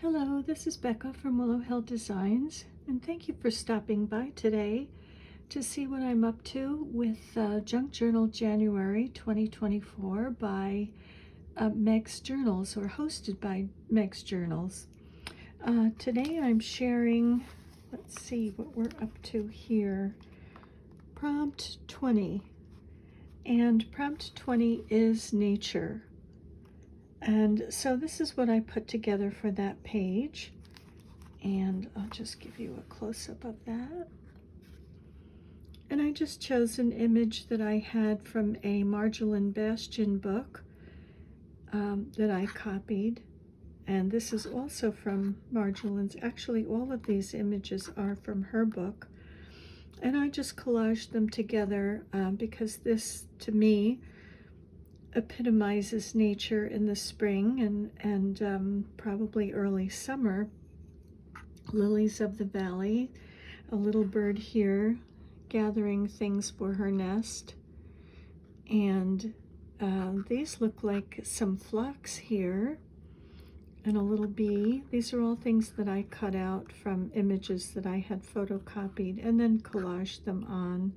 Hello, this is Becca from Willow Hill Designs, and thank you for stopping by today to see what I'm up to with Junk Journal January 2024 by Meg's Journals, or hosted by Meg's Journals. Today I'm sharing, let's see what we're up to here, Prompt 20, and Prompt 20 is nature. And so this is what I put together for that page. And I'll just give you a close-up of that. And I just chose an image that I had from a Marjolaine Bastian book that I copied. And this is also from Marjolaine's. Actually, all of these images are from her book. And I just collaged them together because this, to me, epitomizes nature in the spring and probably early summer. Lilies of the valley, a little bird here gathering things for her nest, and these look like some phlox here, and a little bee. These are all things that I cut out from images that I had photocopied and then collaged them on.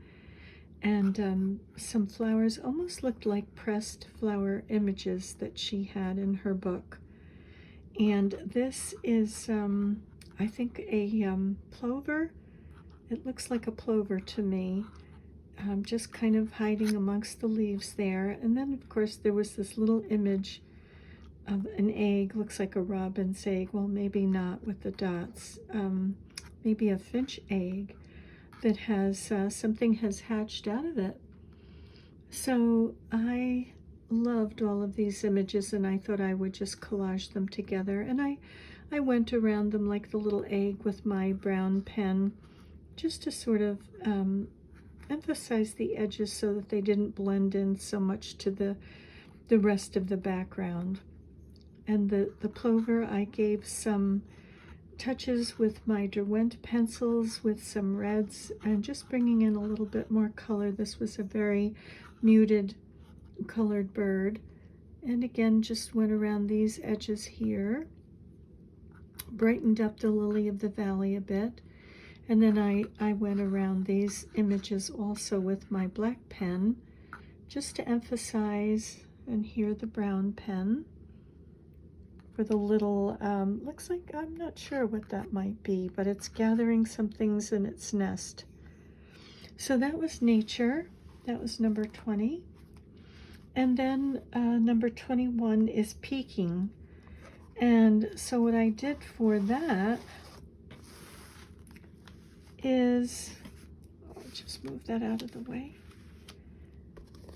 And some flowers almost looked like pressed flower images that she had in her book. And this is, I think, a plover. It looks like a plover to me, just kind of hiding amongst the leaves there. And then, of course, there was this little image of an egg, looks like a robin's egg. Well, maybe not with the dots. Maybe a finch egg that has something has hatched out of it. So I loved all of these images, and I thought I would just collage them together. And I went around them like the little egg with my brown pen, just to sort of emphasize the edges so that they didn't blend in so much to the rest of the background. And the plover, I gave some touches with my Derwent pencils with some reds and just bringing in a little bit more color. This was a very muted colored bird. And again, just went around these edges here, brightened up the lily of the valley a bit. And then I went around these images also with my black pen, just to emphasize, and here the brown pen for the little, looks like, I'm not sure what that might be, but it's gathering some things in its nest. So that was nature. That was number 20. And then number 21 is peaking. And so what I did for that is, I'll just move that out of the way.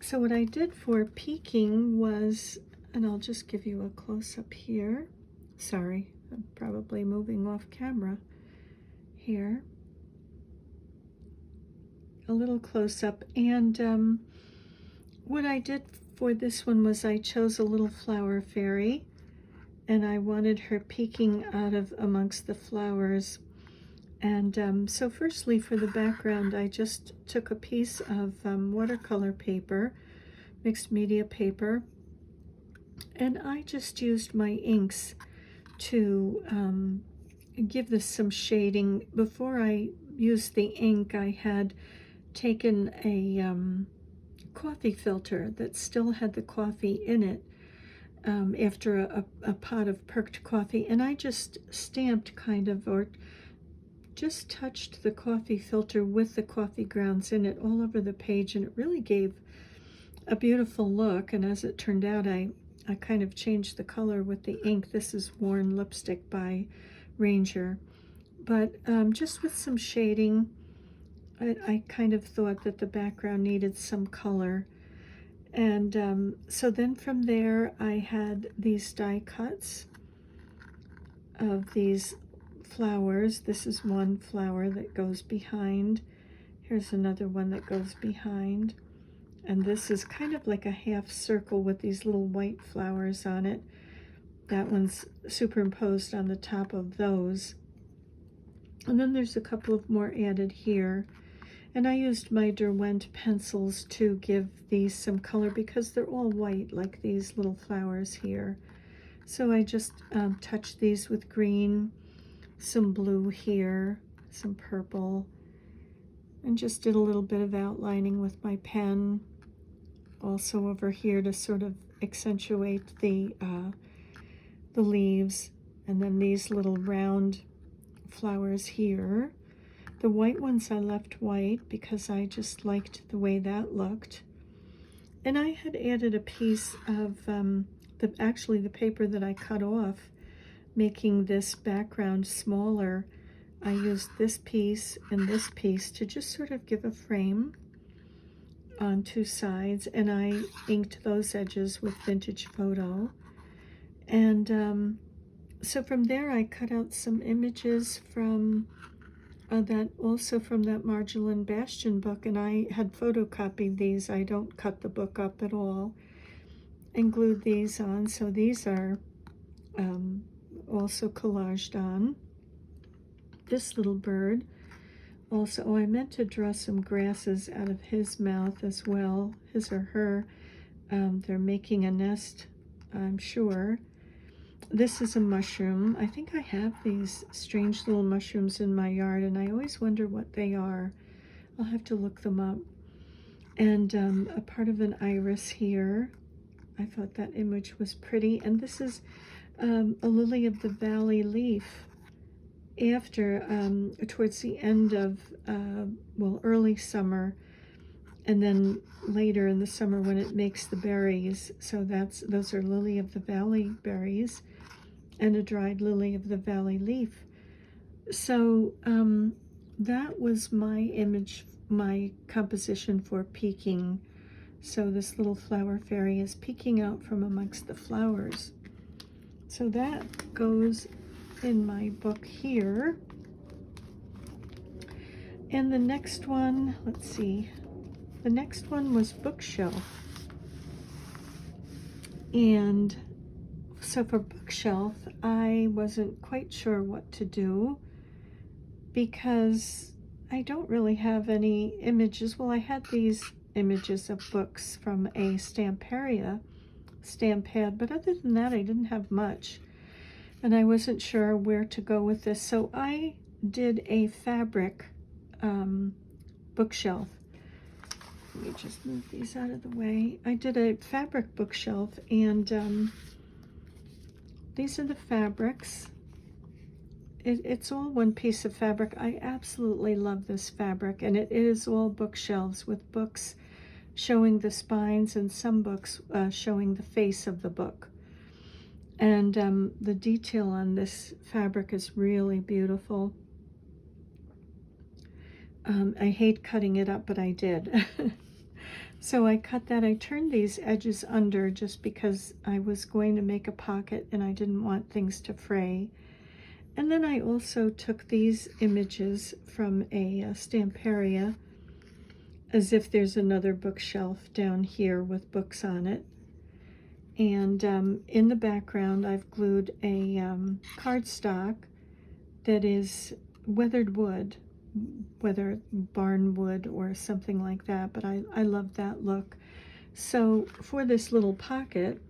So what I did for peaking was, and I'll just give you a close-up here. Sorry, I'm probably moving off camera here. A little close-up. And what I did for this one was I chose a little flower fairy, and I wanted her peeking out of amongst the flowers. And so firstly, for the background, I just took a piece of watercolor paper, mixed media paper, and I just used my inks to give this some shading. Before I used the ink, I had taken a coffee filter that still had the coffee in it after a pot of perked coffee, and I just stamped kind of, or just touched the coffee filter with the coffee grounds in it all over the page, and it really gave a beautiful look. And as it turned out, I kind of changed the color with the ink. This is Worn Lipstick by Ranger. But just with some shading, I kind of thought that the background needed some color. And so then from there, I had these die cuts of these flowers. This is one flower that goes behind. Here's another one that goes behind. And this is kind of like a half circle with these little white flowers on it. That one's superimposed on the top of those. And then there's a couple of more added here. And I used my Derwent pencils to give these some color because they're all white, like these little flowers here. So I just touched these with green, some blue here, some purple, and just did a little bit of outlining with my pen. Also over here to sort of accentuate the leaves, and then these little round flowers here. The white ones I left white because I just liked the way that looked. And I had added a piece of actually the paper that I cut off, making this background smaller. I used this piece and this piece to just sort of give a frame on two sides, and I inked those edges with Vintage Photo. And so from there I cut out some images from also from that Marjolaine Bastian book, and I had photocopied these. I don't cut the book up at all, and glued these on. So these are also collaged on. This little bird also, oh, I meant to draw some grasses out of his mouth as well, his or her. They're making a nest, I'm sure. This is a mushroom. I think I have these strange little mushrooms in my yard, and I always wonder what they are. I'll have to look them up. And a part of an iris here. I thought that image was pretty. And this is a lily of the valley leaf after, towards the end of, well, early summer, and then later in the summer when it makes the berries. So those are lily of the valley berries, and a dried lily of the valley leaf. So that was my image, my composition for peeking. So this little flower fairy is peeking out from amongst the flowers. So that goes in my book here. And the next one, let's see, the next one was bookshelf. And so for bookshelf, I wasn't quite sure what to do because I don't really have any images. Well, I had these images of books from a Stamperia stamp pad, but other than that, I didn't have much. And I wasn't sure where to go with this. So I did a fabric bookshelf. Let me just move these out of the way. I did a fabric bookshelf, and these are the fabrics. It's all one piece of fabric. I absolutely love this fabric, and it is all bookshelves with books showing the spines and some books showing the face of the book. And the detail on this fabric is really beautiful. I hate cutting it up, but I did. So I cut that. I turned these edges under just because I was going to make a pocket and I didn't want things to fray. And then I also took these images from a Stamperia, as if there's another bookshelf down here with books on it. And in the background, I've glued a cardstock that is weathered wood, whether barn wood or something like that, but I love that look. So for this little pocket,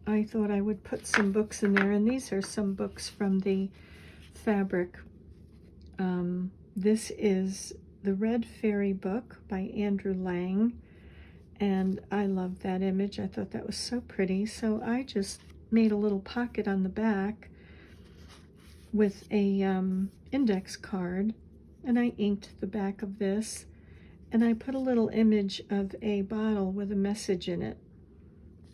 I thought I would put some books in there, and these are some books from the fabric. This is The Red Fairy Book by Andrew Lang. And I love that image. I thought that was so pretty. So I just made a little pocket on the back with a index card, and I inked the back of this, and I put a little image of a bottle with a message in it.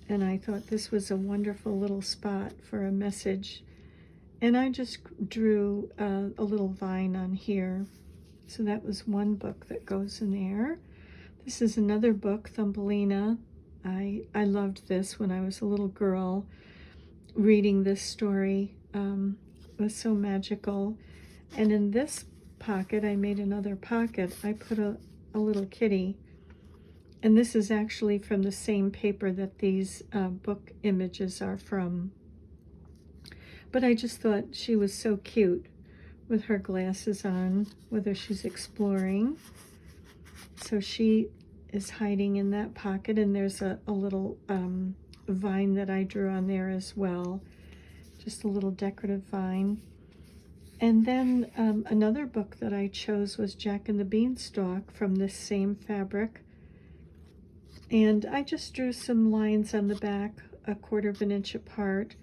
And I thought this was a wonderful little spot for a message. And I just drew a little vine on here. So that was one book that goes in there. This is another book, Thumbelina. I loved this when I was a little girl, reading this story. It was so magical. And in this pocket, I made another pocket. I put a little kitty. And this is actually from the same paper that these book images are from. But I just thought she was so cute with her glasses on, whether she's exploring. So she is hiding in that pocket, and there's a little vine that I drew on there as well. just a little decorative vine. And then another book that I chose was Jack and the Beanstalk from this same fabric. And I just drew some lines on the back, 1/4 of an inch apart,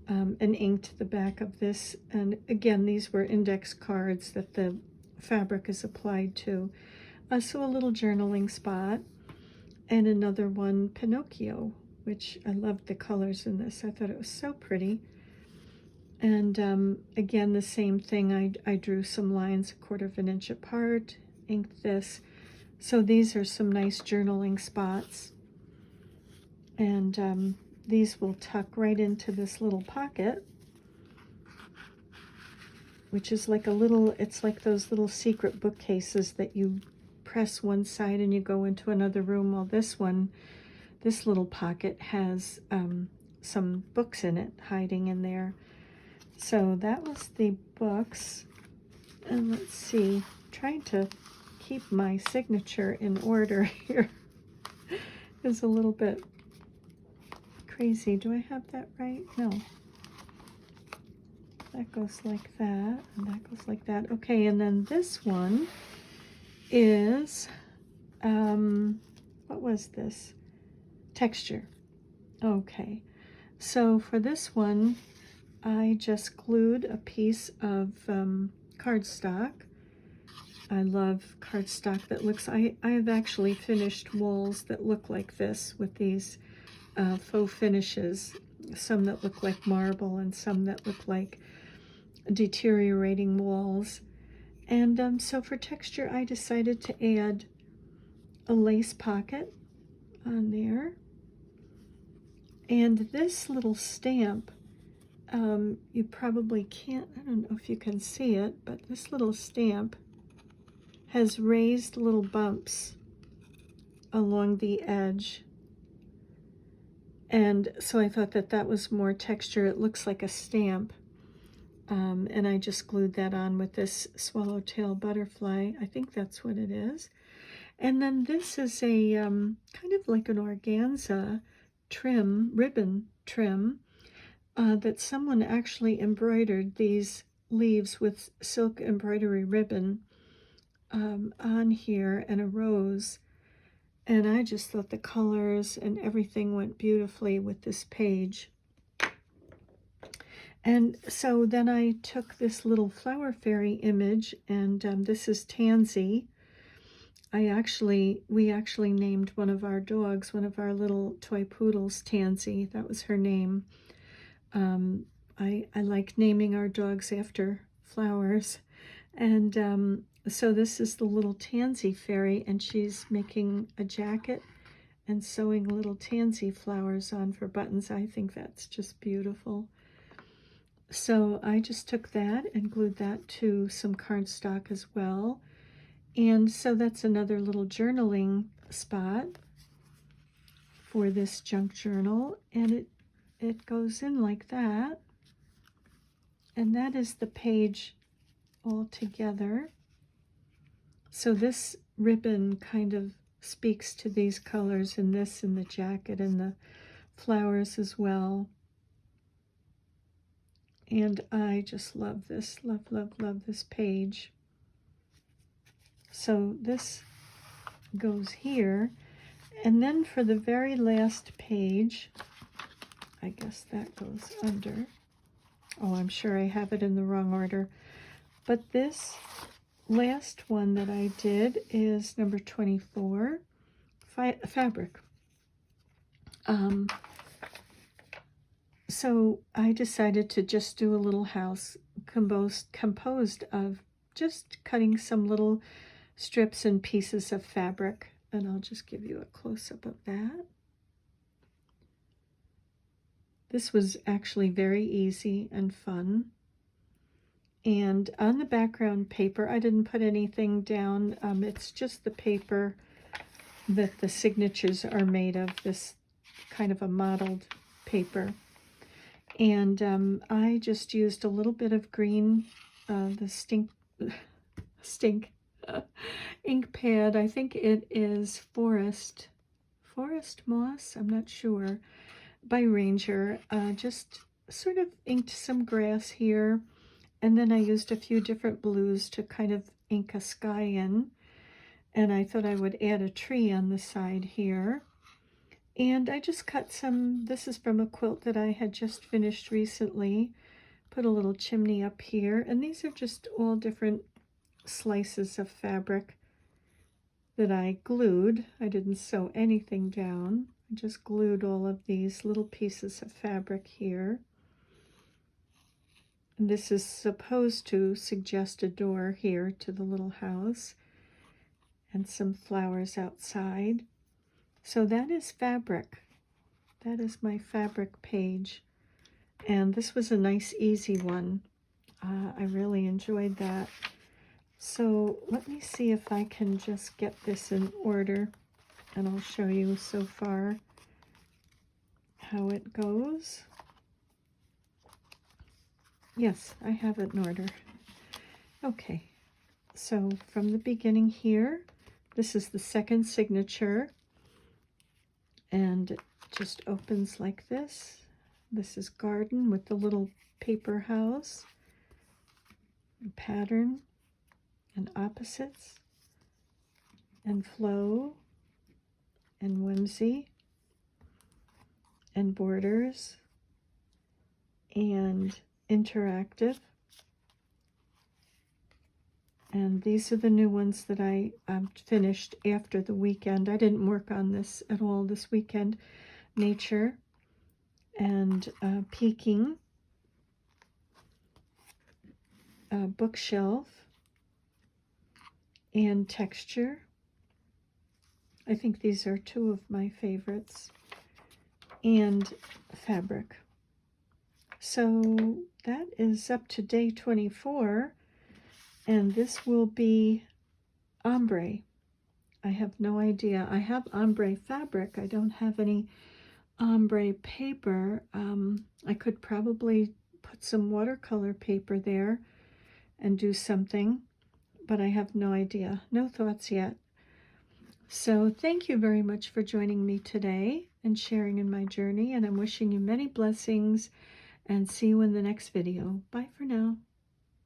and inked the back of this. And again, these were index cards that the fabric is applied to. So a little journaling spot, and another one, Pinocchio, which I loved the colors in this. I thought it was so pretty. And again, the same thing. I drew some lines 1/4 of an inch apart, inked this. So these are some nice journaling spots. And these will tuck right into this little pocket, which is like a little, it's like those little secret bookcases that you press one side and you go into another room. Well, this one, this little pocket has some books in it hiding in there. So that was the books. And let's see, trying to keep my signature in order here is a little bit crazy. Do I have that right? No. That goes like that, and that goes like that. Okay, and then this one is, what was this? Texture. Okay, so for this one, I just glued a piece of cardstock. I love cardstock that looks, I have actually finished walls that look like this with these faux finishes, some that look like marble and some that look like deteriorating walls. And so for texture, I decided to add a lace pocket on there. And this little stamp, you probably can't, I don't know if you can see it, but this little stamp has raised little bumps along the edge. And so I thought that that was more texture. It looks like a stamp. And I just glued that on with this swallowtail butterfly. I think that's what it is. And then this is a kind of like an organza trim, ribbon trim, that someone actually embroidered these leaves with silk embroidery ribbon on here, and a rose. And I just thought the colors and everything went beautifully with this page. And so then I took this little flower fairy image, and this is Tansy. We actually named one of our dogs, one of our little toy poodles, Tansy. That was her name. I like naming our dogs after flowers. And so this is the little Tansy fairy, and she's making a jacket and sewing little tansy flowers on for buttons. I think that's just beautiful. So I just took that and glued that to some cardstock as well. And so that's another little journaling spot for this junk journal. And it goes in like that. And that is the page all together. So this ribbon kind of speaks to these colors, and this in the jacket and the flowers as well. And I just love this, love, love, love this page. So this goes here. And then for the very last page, I guess that goes under. Oh, I'm sure I have it in the wrong order. But this last one that I did is number 24, fabric. So I decided to just do a little house composed of just cutting some little strips and pieces of fabric. And I'll just give you a close-up of that. This was actually very easy and fun. And on the background paper, I didn't put anything down. It's just the paper that the signatures are made of, this kind of a mottled paper. And I just used a little bit of green, the stink ink pad. I think it is Forest Moss, I'm not sure, by Ranger. Just sort of inked some grass here, and then I used a few different blues to kind of ink a sky in, and I thought I would add a tree on the side here. And I just cut some, this is from a quilt that I had just finished recently, put a little chimney up here, and these are just all different slices of fabric that I glued. I didn't sew anything down. I just glued all of these little pieces of fabric here. And this is supposed to suggest a door here to the little house and some flowers outside. So that is fabric. That is my fabric page. And this was a nice, easy one. I really enjoyed that. So let me see if I can just get this in order, and I'll show you so far how it goes. Yes, I have it in order. Okay, so from the beginning here, this is the second signature, and it just opens like this. This is garden with the little paper house, and pattern, and opposites, and flow, and whimsy, and borders, and interactive. And these are the new ones that I finished after the weekend. I didn't work on this at all this weekend. Nature, and peaking, bookshelf, and texture. I think these are two of my favorites. And fabric. So that is up to day 24, and this will be ombre. I have no idea. I have ombre fabric. I don't have any ombre paper. I could probably put some watercolor paper there and do something, but I have no idea. No thoughts yet. So thank you very much for joining me today and sharing in my journey, and I'm wishing you many blessings, and see you in the next video. Bye for now.